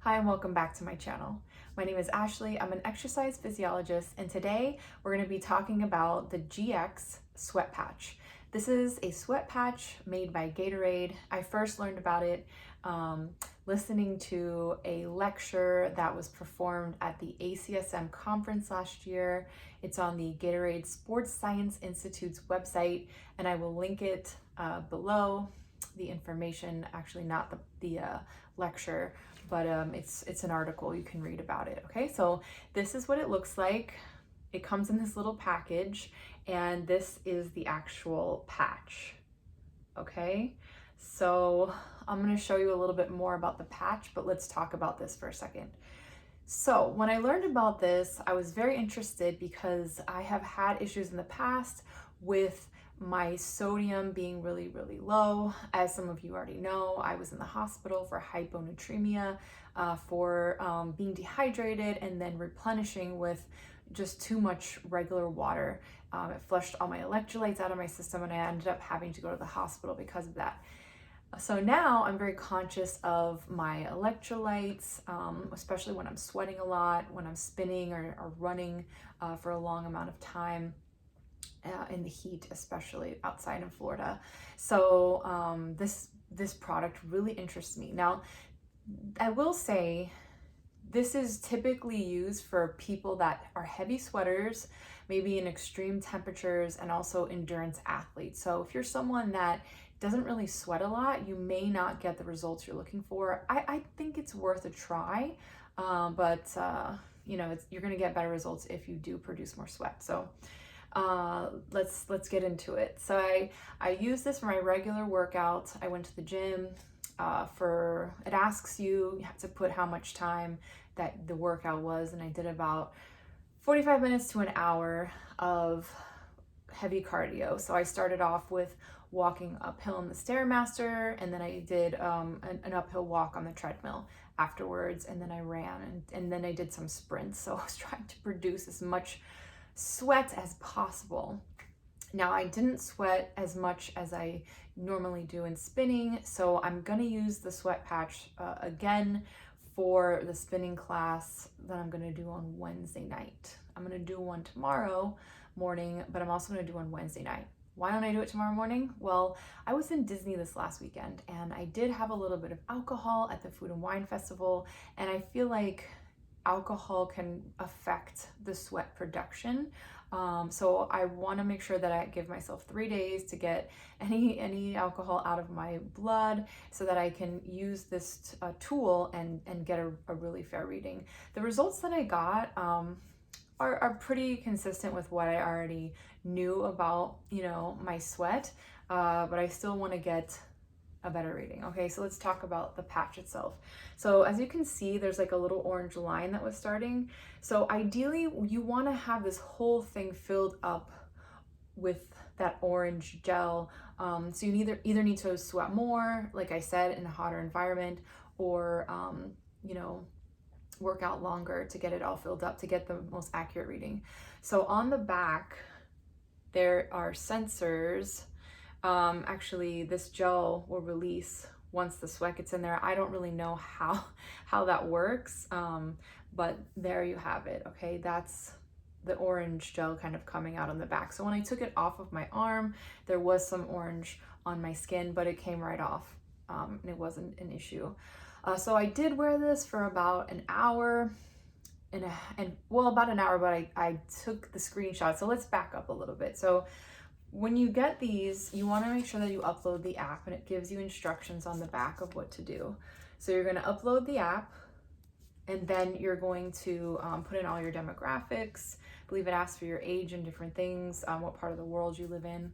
Hi and welcome back to my channel. My name is Ashley, I'm an exercise physiologist, and today we're going to be talking about the GX sweat patch. This is a sweat patch made by Gatorade. I first learned about it listening to a lecture that was performed at the ACSM conference last year. It's on the Gatorade Sports Science Institute's website, and I will link it below. The information, actually not the lecture, but it's an article you can read about it. Okay, so this is what it looks like. It comes in this little package, and this is the actual patch. Okay, so I'm going to show you a little bit more about the patch, but let's talk about this for a second. So when I learned about this, I was very interested because I have had issues in the past with my sodium being really low. As some of you already know, I was in the hospital for hyponatremia, for being dehydrated and then replenishing with just too much regular water. It flushed all my electrolytes out of my system, and I ended up having to go to the hospital because of that. So now I'm very conscious of my electrolytes, especially when I'm sweating a lot, when I'm spinning or running for a long amount of time. In the heat, especially outside in Florida. So this product really interests me. Now, I will say this is typically used for people that are heavy sweaters, maybe in extreme temperatures, and also endurance athletes. So if you're someone that doesn't really sweat a lot, you may not get the results you're looking for. I think it's worth a try, but you're going to get better results if you do produce more sweat. So let's get into it. So I use this for my regular workout. I went to the gym. It asks you have to put how much time that the workout was, and I did about 45 minutes to an hour of heavy cardio. So I started off with walking uphill in the Stairmaster, and then I did an uphill walk on the treadmill afterwards, and then I ran, and then I did some sprints. So I was trying to produce as much sweat as possible. Now, I didn't sweat as much as I normally do in spinning, so I'm going to use the sweat patch again for the spinning class that I'm going to do on Wednesday night. I'm going to do one tomorrow morning, but I'm also going to do one Wednesday night. Why don't I do it tomorrow morning? Well, I was in Disney this last weekend, and I did have a little bit of alcohol at the Food and Wine Festival, and I feel like alcohol can affect the sweat production. So I want to make sure that I give myself 3 days to get any alcohol out of my blood so that I can use this tool and get a really fair reading. The results that I got are pretty consistent with what I already knew about, my sweat, but I still want to get a better reading. Okay, so let's talk about the patch itself. So as you can see, there's like a little orange line that was starting. So ideally, you want to have this whole thing filled up with that orange gel. So you either need to sweat more, like I said, in a hotter environment, or work out longer to get it all filled up to get the most accurate reading. So on the back, there are sensors. Actually, this gel will release once the sweat gets in there. I don't really know how that works, but there you have it. Okay, that's the orange gel kind of coming out on the back. So when I took it off of my arm, there was some orange on my skin, but it came right off, and it wasn't an issue. So I did wear this for about an hour. About an hour, but I took the screenshot. So let's back up a little bit. So when you get these, you want to make sure that you upload the app, and it gives you instructions on the back of what to do. So you're going to upload the app, and then you're going to put in all your demographics. I believe it asks for your age and different things, what part of the world you live in.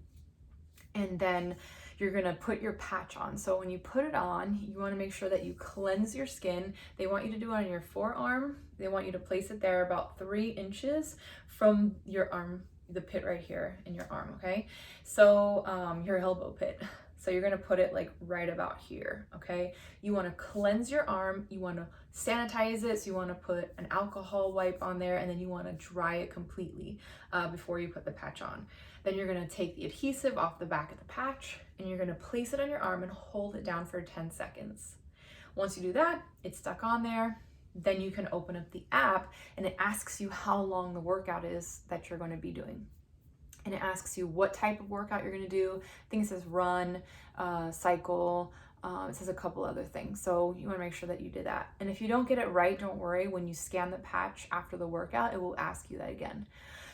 And then you're going to put your patch on. So when you put it on, you want to make sure that you cleanse your skin. They want you to do it on your forearm. They want you to place it there about 3 inches from your arm, the pit right here in your arm. Okay, so your elbow pit. So you're going to put it like right about here. Okay, you want to cleanse your arm, you want to sanitize it, so you want to put an alcohol wipe on there, and then you want to dry it completely before you put the patch on. Then you're going to take the adhesive off the back of the patch, and you're going to place it on your arm and hold it down for 10 seconds. Once you do that, it's stuck on there. Then you can open up the app and it asks you how long the workout is that you're going to be doing. And it asks you what type of workout you're going to do. I think it says run, cycle. It says a couple other things. So you want to make sure that you did that. And if you don't get it right, don't worry. When you scan the patch after the workout, it will ask you that again.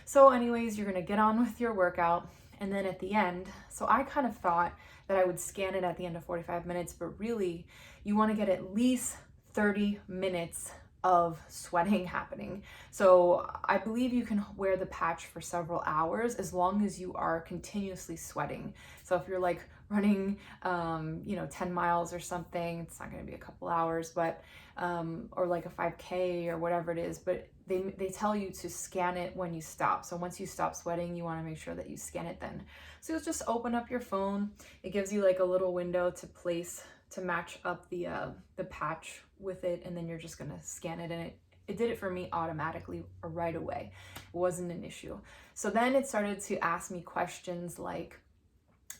So anyways, you're going to get on with your workout. And then at the end, so I kind of thought that I would scan it at the end of 45 minutes, but really you want to get at least 30 minutes of sweating happening. So I believe you can wear the patch for several hours as long as you are continuously sweating. So if you're like running, 10 miles or something, it's not going to be a couple hours, but, or like a 5K or whatever it is, but they tell you to scan it when you stop. So once you stop sweating, you want to make sure that you scan it then. So you'll just open up your phone. It gives you like a little window to match up the patch with it, and then you're just gonna scan it, and it did it for me automatically right away. It wasn't an issue. So then it started to ask me questions like,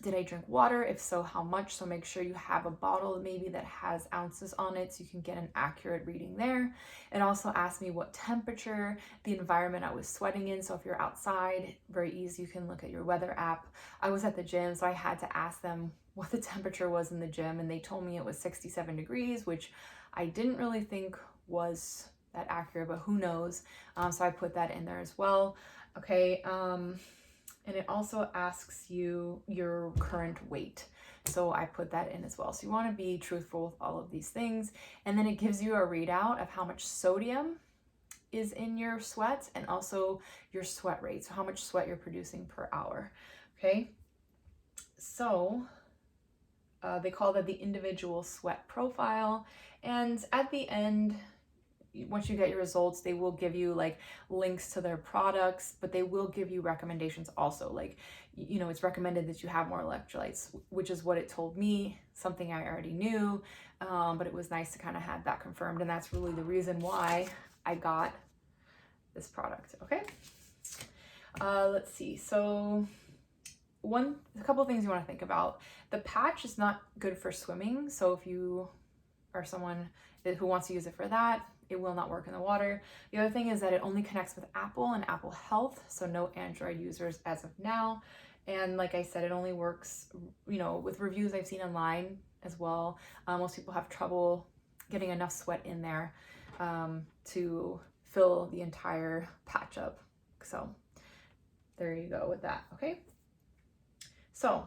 did I drink water? If so, how much? So make sure you have a bottle maybe that has ounces on it so you can get an accurate reading there. It also asked me what temperature, the environment I was sweating in. So if you're outside, very easy, you can look at your weather app. I was at the gym, so I had to ask them what the temperature was in the gym, and they told me it was 67 degrees, which I didn't really think was that accurate, but who knows? So I put that in there as well. Okay. And it also asks you your current weight. So I put that in as well. So you want to be truthful with all of these things. And then it gives you a readout of how much sodium is in your sweat and also your sweat rate. So how much sweat you're producing per hour. Okay. So they call that the individual sweat profile. And at the end, once you get your results, they will give you like links to their products, but they will give you recommendations also. Like, it's recommended that you have more electrolytes, which is what it told me, something I already knew, but it was nice to kind of have that confirmed. And that's really the reason why I got this product. Okay. Let's see. So a couple of things you want to think about. The patch is not good for swimming. So if you are someone who wants to use it for that, it will not work in the water. The other thing is that it only connects with Apple and Apple Health, so no Android users as of now. And like I said, it only works, with reviews I've seen online as well. Most people have trouble getting enough sweat in there to fill the entire patch up. So there you go with that, okay? So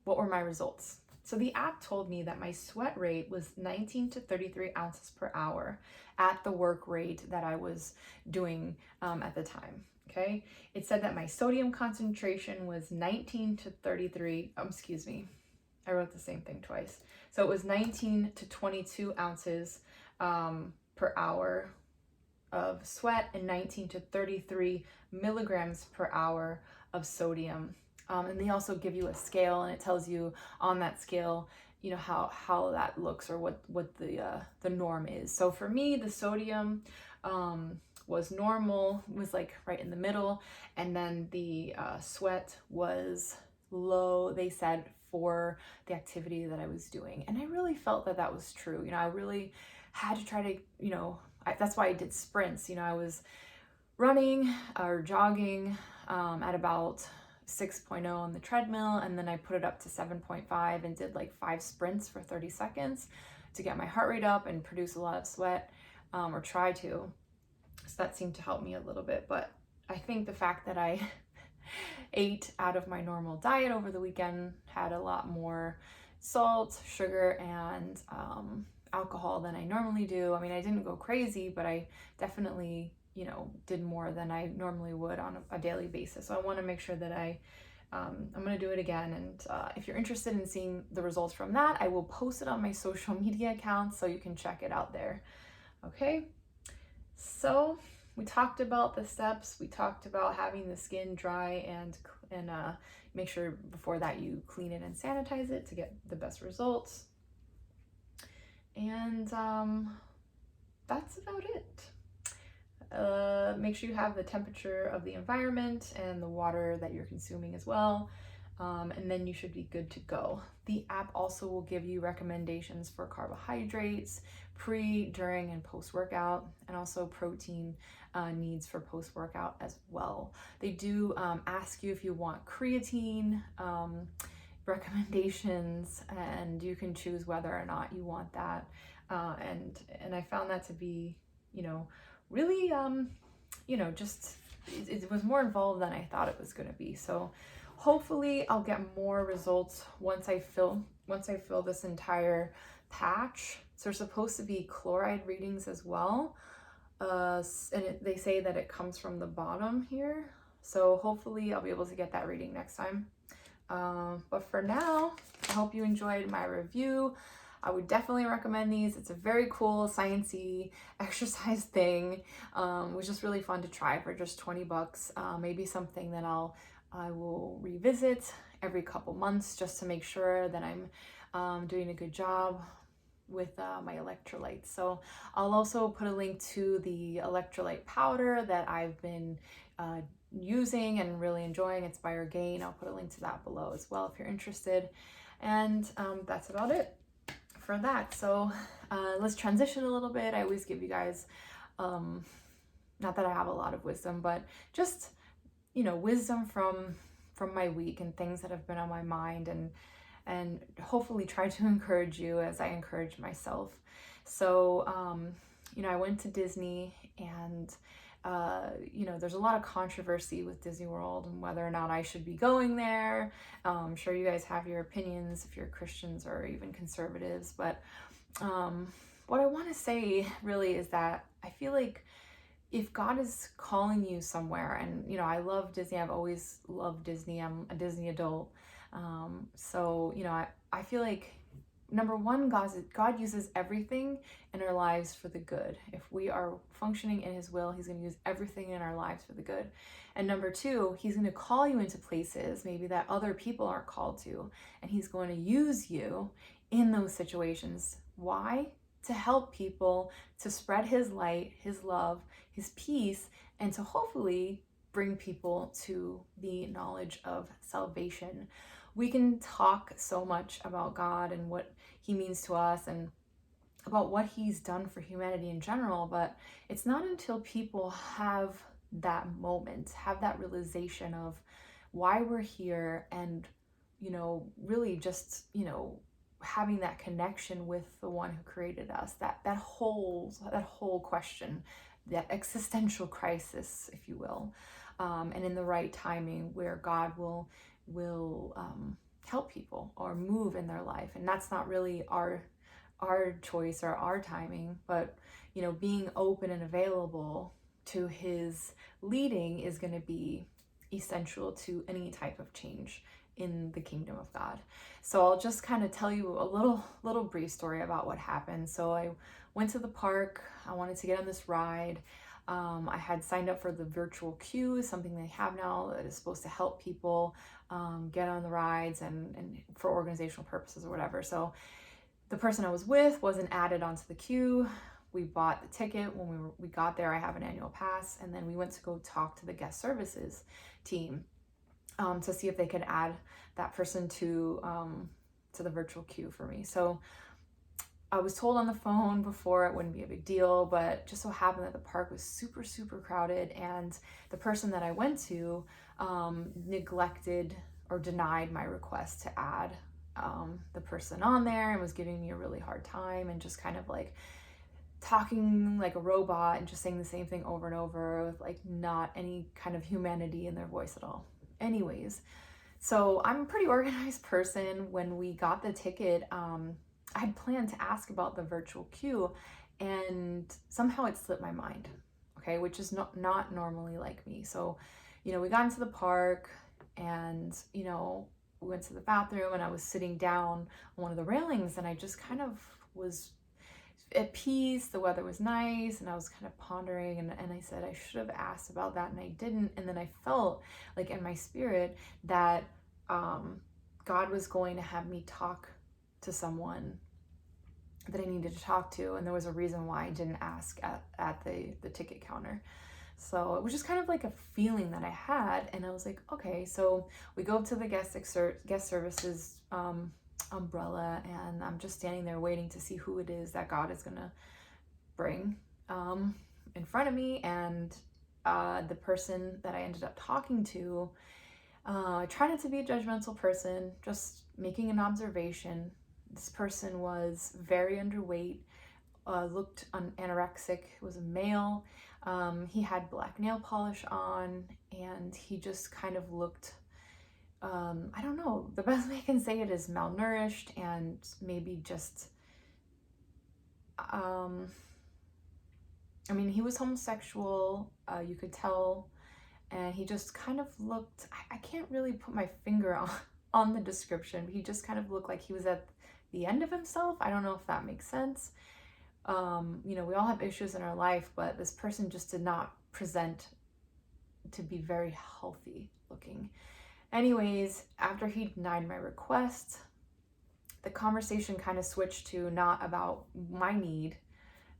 what were my results? So the app told me that my sweat rate was 19 to 33 ounces per hour at the work rate that I was doing at the time, okay? It said that my sodium concentration was 19 to 33, I wrote the same thing twice. So it was 19 to 22 ounces per hour of sweat and 19 to 33 milligrams per hour of sodium. And they also give you a scale, and it tells you on that scale, how that looks or what the norm is. So for me, the sodium was normal, was like right in the middle, and then the sweat was low, they said, for the activity that I was doing. And I really felt that that was true. I really had to try to, that's why I did sprints. I was running or jogging at about 6.0 on the treadmill, and then I put it up to 7.5 and did like 5 sprints for 30 seconds to get my heart rate up and produce a lot of sweat, or try to. So that seemed to help me a little bit. But I think the fact that I ate out of my normal diet over the weekend, had a lot more salt, sugar, and alcohol than I normally do. I mean, I didn't go crazy, but I definitely did more than I normally would on a daily basis. So I want to make sure that I'm going to do it again. And if you're interested in seeing the results from that, I will post it on my social media accounts so you can check it out there. Okay. So we talked about the steps. We talked about having the skin dry and make sure before that you clean it and sanitize it to get the best results. And that's about it. Make sure you have the temperature of the environment and the water that you're consuming as well. and then you should be good to go. The app also will give you recommendations for carbohydrates, pre, during, and post-workout, and also protein needs for post-workout as well. They do ask you if you want creatine recommendations, and you can choose whether or not you want that. And I found that to be, really, just it was more involved than I thought it was going to be. So hopefully I'll get more results once I fill this entire patch. So there's supposed to be chloride readings as well. They say that it comes from the bottom here. So hopefully I'll be able to get that reading next time. But for now, I hope you enjoyed my review. I would definitely recommend these. It's a very cool, sciencey exercise thing. It was just really fun to try for just 20 bucks. Maybe something that I will revisit every couple months just to make sure that I'm doing a good job with my electrolytes. So I'll also put a link to the electrolyte powder that I've been using and really enjoying. It's by Gain. I'll put a link to that below as well if you're interested. And that's about it for that. So let's transition a little bit. I always give you guys, not that I have a lot of wisdom, but just, wisdom from my week and things that have been on my mind, and hopefully try to encourage you as I encourage myself. So, I went to Disney, and there's a lot of controversy with Disney World and whether or not I should be going there. I'm sure you guys have your opinions if you're Christians or even conservatives, but what I want to say really is that I feel like if God is calling you somewhere, and I love Disney, I've always loved Disney, I'm a Disney adult, so I feel like, number one, God uses everything in our lives for the good. If we are functioning in His will, He's going to use everything in our lives for the good. And number two, He's going to call you into places maybe that other people aren't called to, and He's going to use you in those situations. Why? To help people, to spread His light, His love, His peace, and to hopefully bring people to the knowledge of salvation. We can talk so much about God and what He means to us and about what He's done for humanity in general, but it's not until people have that moment, have that realization of why we're here, and really just having that connection with the one who created us, that whole question, that existential crisis, if you will, and in the right timing where God will help people or move in their life. And that's not really our choice or our timing, but being open and available to His leading is going to be essential to any type of change in the kingdom of God. So I'll just kind of tell you a little brief story about what happened. So I went to the park. I wanted to get on this ride. I had signed up for the virtual queue, something they have now that is supposed to help people get on the rides and for organizational purposes or whatever. So the person I was with wasn't added onto the queue. We bought the ticket when we got there. I have an annual pass, and then we went to go talk to the guest services team to see if they could add that person to the virtual queue for me. So I was told on the phone before it wouldn't be a big deal, but just so happened that the park was super, super crowded, and the person that I went to neglected or denied my request to add the person on there, and was giving me a really hard time and just kind of like talking like a robot and just saying the same thing over and over with like not any kind of humanity in their voice at all. Anyways, so I'm a pretty organized person. When we got the ticket, I had planned to ask about the virtual queue, and somehow it slipped my mind, okay, which is not normally like me. So, we got into the park, and, we went to the bathroom, and I was sitting down on one of the railings, and I just kind of was at peace. The weather was nice, and I was kind of pondering, and I said I should have asked about that, and I didn't. And then I felt like in my spirit that God was going to have me talk to someone that I needed to talk to, and there was a reason why I didn't ask at the ticket counter. So it was just kind of like a feeling that I had, and I was like, okay. So we go up to the guest services umbrella, and I'm just standing there waiting to see who it is that God is gonna bring in front of me. And the person that I ended up talking to, I try not to be a judgmental person, just making an observation. This person was very underweight, looked anorexic, was a male. He had black nail polish on, and he just kind of looked, I don't know, the best way I can say it is malnourished, and maybe just, I mean, he was homosexual, you could tell, and he just kind of looked, I can't really put my finger on the description. He just kind of looked like he was at the end of himself. I don't know if that makes sense. You know, we all have issues in our life, but this person just did not present to be very healthy looking. Anyways, after he denied my request, the conversation kind of switched to not about my need,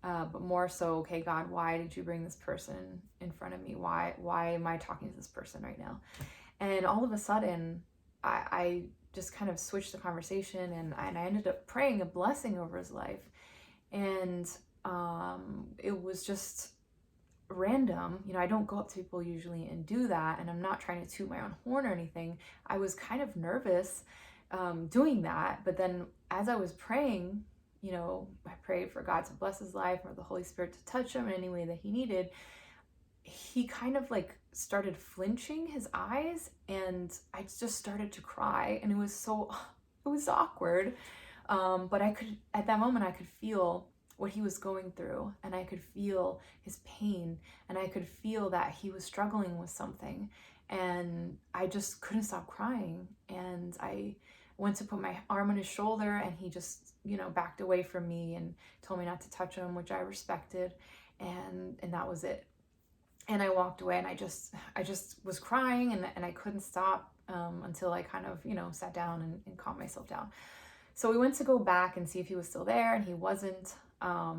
but more so, okay, God, why did you bring this person in front of me? Why am I talking to this person right now? And all of a sudden, I just kind of switched the conversation, and I ended up praying a blessing over his life. And it was just random. You know, I don't go up to people usually and do that, and I'm not trying to toot my own horn or anything. I was kind of nervous doing that, but then as I was praying, you know, I prayed for God to bless his life, or the Holy Spirit to touch him in any way that he needed. He kind of like started flinching his eyes, and I just started to cry, and it was awkward. But at that moment, I could feel what he was going through, and I could feel his pain, and I could feel that he was struggling with something, and I just couldn't stop crying. And I went to put my arm on his shoulder, and he just, you know, backed away from me and told me not to touch him, which I respected, and that was it. And I walked away, and I just was crying, and I couldn't stop until I kind of, you know, sat down and calmed myself down. So we went to go back and see if he was still there, and he wasn't.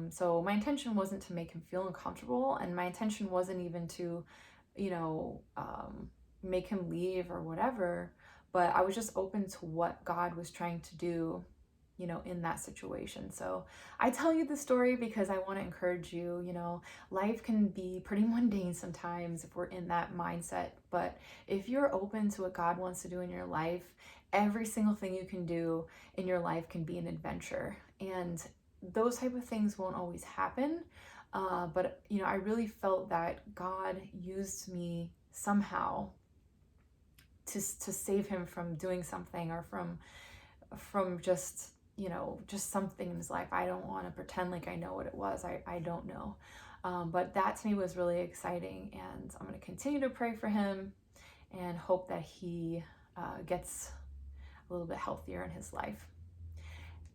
So my intention wasn't to make him feel uncomfortable, and my intention wasn't even to, you know, make him leave or whatever, but I was just open to what God was trying to do, you know, in that situation. So I tell you the story because I want to encourage you. You know, life can be pretty mundane sometimes if we're in that mindset, but if you're open to what God wants to do in your life, every single thing you can do in your life can be an adventure. And those type of things won't always happen, but you know, I really felt that God used me somehow to save him from doing something, or from just, you know, just something in his life. I don't want to pretend like I know what it was. I don't know. But that to me was really exciting, and I'm going to continue to pray for him and hope that he gets a little bit healthier in his life.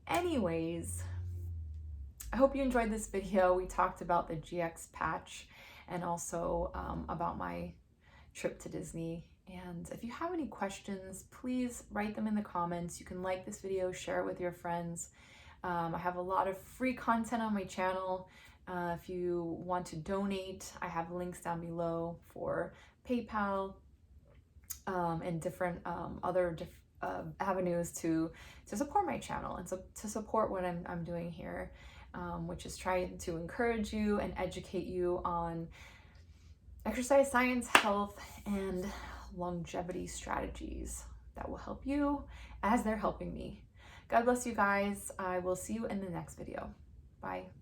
Anyways, I hope you enjoyed this video. We talked about the GX patch, and also about my trip to Disney. And if you have any questions, please write them in the comments. You can like this video, share it with your friends. I have a lot of free content on my channel. If you want to donate, I have links down below for PayPal and different other avenues to support my channel, and so to support what I'm doing here, which is trying to encourage you and educate you on exercise science, health, and longevity strategies that will help you as they're helping me. God bless you guys. I will see you in the next video. Bye.